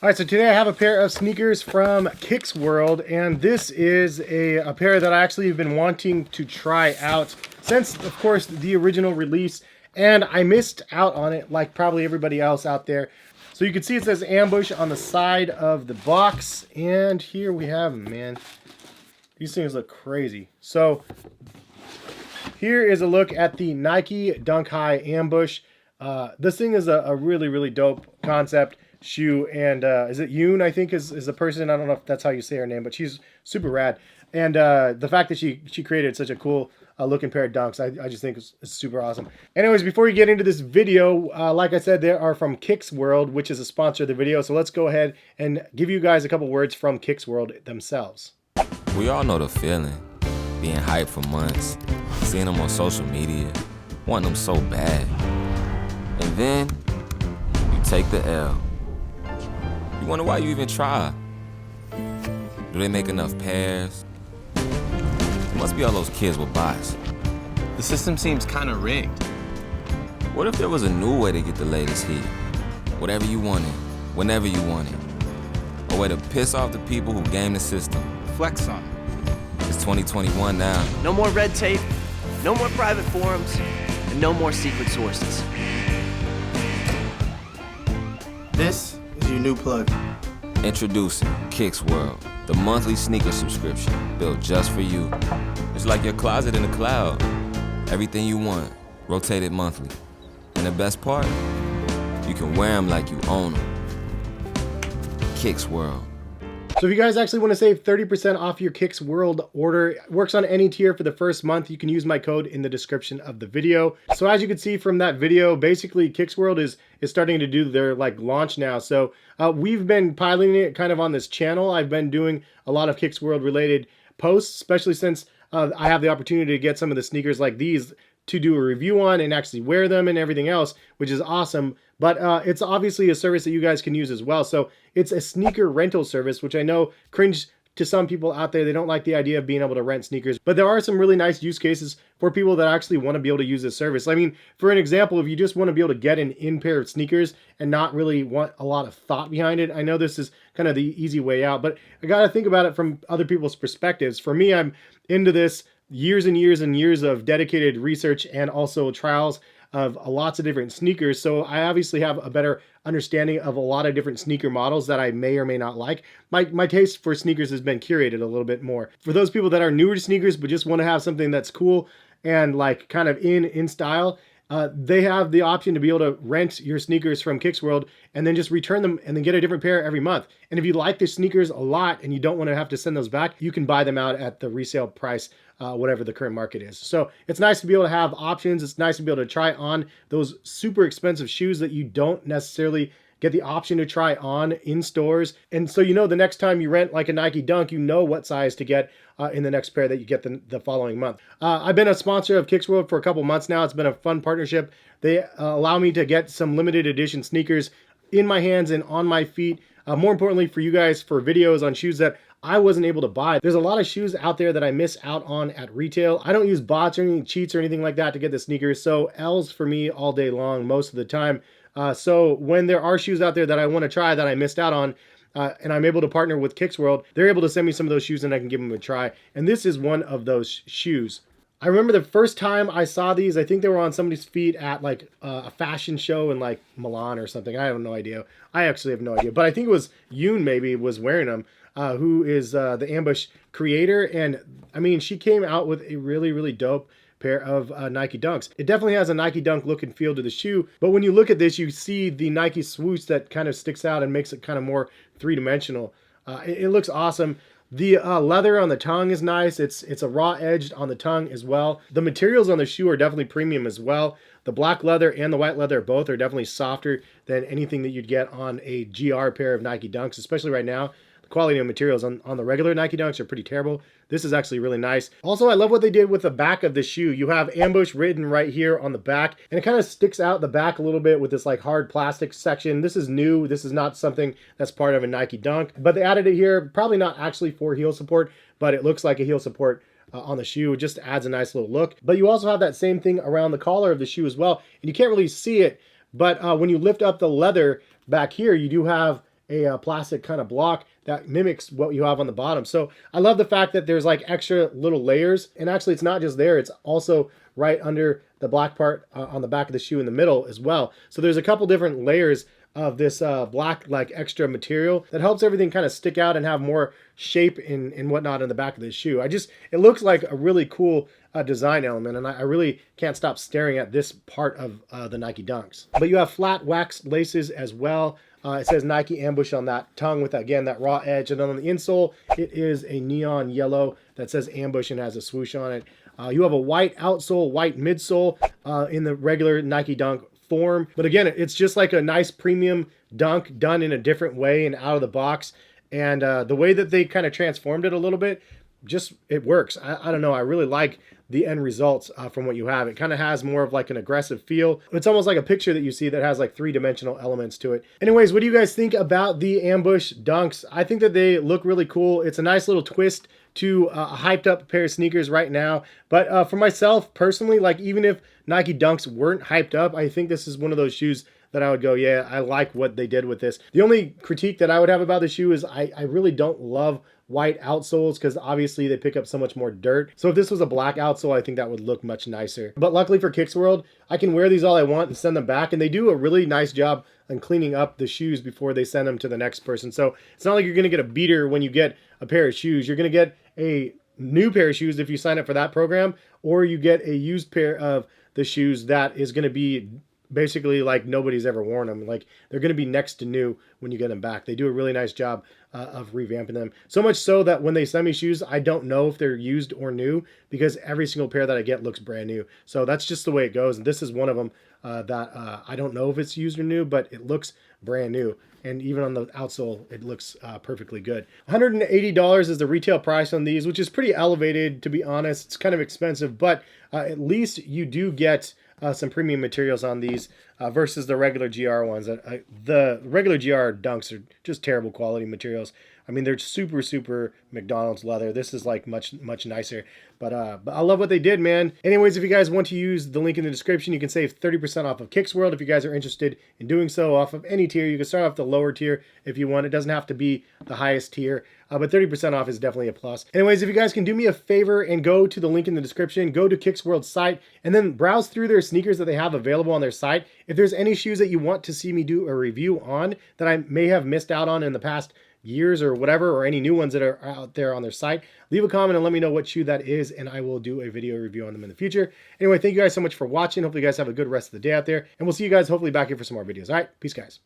All right, so today I have a pair of sneakers from Kicks World, and this is a pair that I actually have been wanting to try out since, of course, the original release, and I missed out on it like probably everybody else out there. So you can see it says Ambush on the side of the box, and here we have them, man. These things look crazy. So here is a look at the Nike Dunk High Ambush. This thing is a really, really dope concept shoe, and is it Yoon, I think is the person. I don't know if that's how you say her name, but she's super rad. And the fact that she created such a cool looking pair of dunks, I just think is super awesome. Anyways, before we get into this video, like I said, they are from Kicks World, which is a sponsor of the video. So let's go ahead and give you guys a couple words from Kicks World themselves. We all know the feeling, being hyped for months, seeing them on social media, wanting them so bad. And then you take the L. You wonder why you even try. Do they make enough pairs? It must be all those kids with bots. The system seems kind of rigged. What if there was a new way to get the latest hit? Whatever you wanted, whenever you wanted. A way to piss off the people who game the system. Flex on it. It's 2021 now. No more red tape, no more private forums, and no more secret sources. This is your new plug. Introducing Kicks World, the monthly sneaker subscription built just for you. It's like your closet in the cloud. Everything you want, rotated monthly. And the best part, you can wear them like you own them. Kicks World. So if you guys actually want to save 30% off your Kicks World order, it works on any tier for the first month. You can use my code in the description of the video. So as you can see from that video, basically Kicks World is starting to do their launch now. So we've been piloting it kind of on this channel. I've been doing a lot of Kicks World related posts, especially since I have the opportunity to get some of the sneakers like these to do a review on and actually wear them and everything else, which is awesome. But it's obviously a service that you guys can use as well. So it's a sneaker rental service, which I know cringe to some people out there. They don't like the idea of being able to rent sneakers, but there are some really nice use cases for people that actually want to be able to use this service. I mean, for an example, if you just want to be able to get an in pair of sneakers and not really want a lot of thought behind it, I know this is kind of the easy way out, but I got to think about it from other people's perspectives. For me, I'm into this years and years and years of dedicated research and also trials of lots of different sneakers. So I obviously have a better understanding of a lot of different sneaker models that I may or may not like. My taste for sneakers has been curated a little bit more. For those people that are newer to sneakers but just want to have something that's cool and like kind of in style, they have the option to be able to rent your sneakers from Kicks World and then just return them and then get a different pair every month. And if you like the sneakers a lot and you don't want to have to send those back, you can buy them out at the resale price, whatever the current market is. So it's nice to be able to have options. It's nice to be able to try on those super expensive shoes that you don't necessarily get the option to try on in stores. And so, the next time you rent like a Nike Dunk, you know what size to get in the next pair that you get the following month. I've been a sponsor of Kicks World for a couple months now. It's been a fun partnership. They allow me to get some limited edition sneakers in my hands and on my feet. More importantly for you guys, for videos on shoes that I wasn't able to buy. There's a lot of shoes out there that I miss out on at retail. I don't use bots or any cheats or anything like that to get the sneakers. So L's for me all day long, most of the time. So when there are shoes out there that I want to try that I missed out on, and I'm able to partner with Kicks World, they're able to send me some of those shoes and I can give them a try. And this is one of those shoes. I remember the first time I saw these, I think they were on somebody's feet at like a fashion show in like Milan or something. I have no idea. I actually have no idea. But I think it was Yoon maybe was wearing them, who is the Ambush creator. And I mean, she came out with a really, really dope pair of Nike Dunks. It definitely has a Nike Dunk look and feel to the shoe, but when you look at this, you see the Nike swoosh that kind of sticks out and makes it kind of more three-dimensional. It looks awesome. The leather on the tongue is nice. It's a raw edged on the tongue as well. The materials on the shoe are definitely premium as well. The black leather and the white leather both are definitely softer than anything that you'd get on a GR pair of Nike Dunks, especially right now. The quality of materials on the regular Nike Dunks are pretty terrible. This is actually really nice. Also, I love what they did with the back of the shoe. You have Ambush written right here on the back, and it kind of sticks out the back a little bit with this like hard plastic section. This is new. This is not something that's part of a Nike Dunk, but they added it here, probably not actually for heel support, but it looks like a heel support on the shoe. It just adds a nice little look. But you also have that same thing around the collar of the shoe as well, and you can't really see it, but when you lift up the leather back here, you do have a plastic kind of block that mimics what you have on the bottom. So I love the fact that there's like extra little layers, and actually it's not just there, it's also right under the black part on the back of the shoe in the middle as well. So there's a couple different layers of this black like extra material that helps everything kind of stick out and have more shape and whatnot in the back of the shoe. It looks like a really cool design element, and I really can't stop staring at this part of the Nike Dunks. But you have flat wax laces as well. It says Nike Ambush on that tongue with, again, that raw edge. And then on the insole, it is a neon yellow that says Ambush and has a swoosh on it. You have a white outsole, white midsole in the regular Nike Dunk form. But again, it's just like a nice premium dunk done in a different way and out of the box. And the way that they kind of transformed it a little bit, it works. I don't know. I really like the end results from what you have. It kind of has more of like an aggressive feel. It's almost like a picture that you see that has like three-dimensional elements to it. Anyways, what do you guys think about the Ambush Dunks? I think that they look really cool. It's a nice little twist to a hyped up pair of sneakers right now. But for myself personally, like even if Nike Dunks weren't hyped up, I think this is one of those shoes that I would go, yeah, I like what they did with this. The only critique that I would have about the shoe is I really don't love white outsoles because obviously they pick up so much more dirt. So if this was a black outsole, I think that would look much nicer. But luckily for Kicks World, I can wear these all I want and send them back, and they do a really nice job on cleaning up the shoes before they send them to the next person. So it's not like you're going to get a beater when you get a pair of shoes. You're going to get a new pair of shoes if you sign up for that program, or you get a used pair of the shoes that is going to be basically like nobody's ever worn them. Like they're going to be next to new when you get them back. They do a really nice job of revamping them. So much so that when they send me shoes, I don't know if they're used or new because every single pair that I get looks brand new. So that's just the way it goes. And this is one of them that I don't know if it's used or new, but it looks brand new. And even on the outsole, it looks perfectly good. $180 is the retail price on these, which is pretty elevated, to be honest. It's kind of expensive, but at least you do get some premium materials on these versus the regular GR ones. The regular GR Dunks are just terrible quality materials. I mean, they're super, super McDonald's leather. This is like much nicer. But I love what they did, man. Anyways, if you guys want to use the link in the description, you can save 30% off of Kicks World if you guys are interested in doing so off of any tier. You can start off the lower tier if you want. It doesn't have to be the highest tier, but 30% off is definitely a plus. Anyways, if you guys can do me a favor and go to the link in the description, go to Kicks World's site, and then browse through their sneakers that they have available on their site. If there's any shoes that you want to see me do a review on that I may have missed out on in the past years or whatever, or any new ones that are out there on their site, leave a comment and let me know what shoe that is, and I will do a video review on them in the future. Anyway, thank you guys so much for watching. Hopefully you guys have a good rest of the day out there, and we'll see you guys hopefully back here for some more videos. All right, peace guys.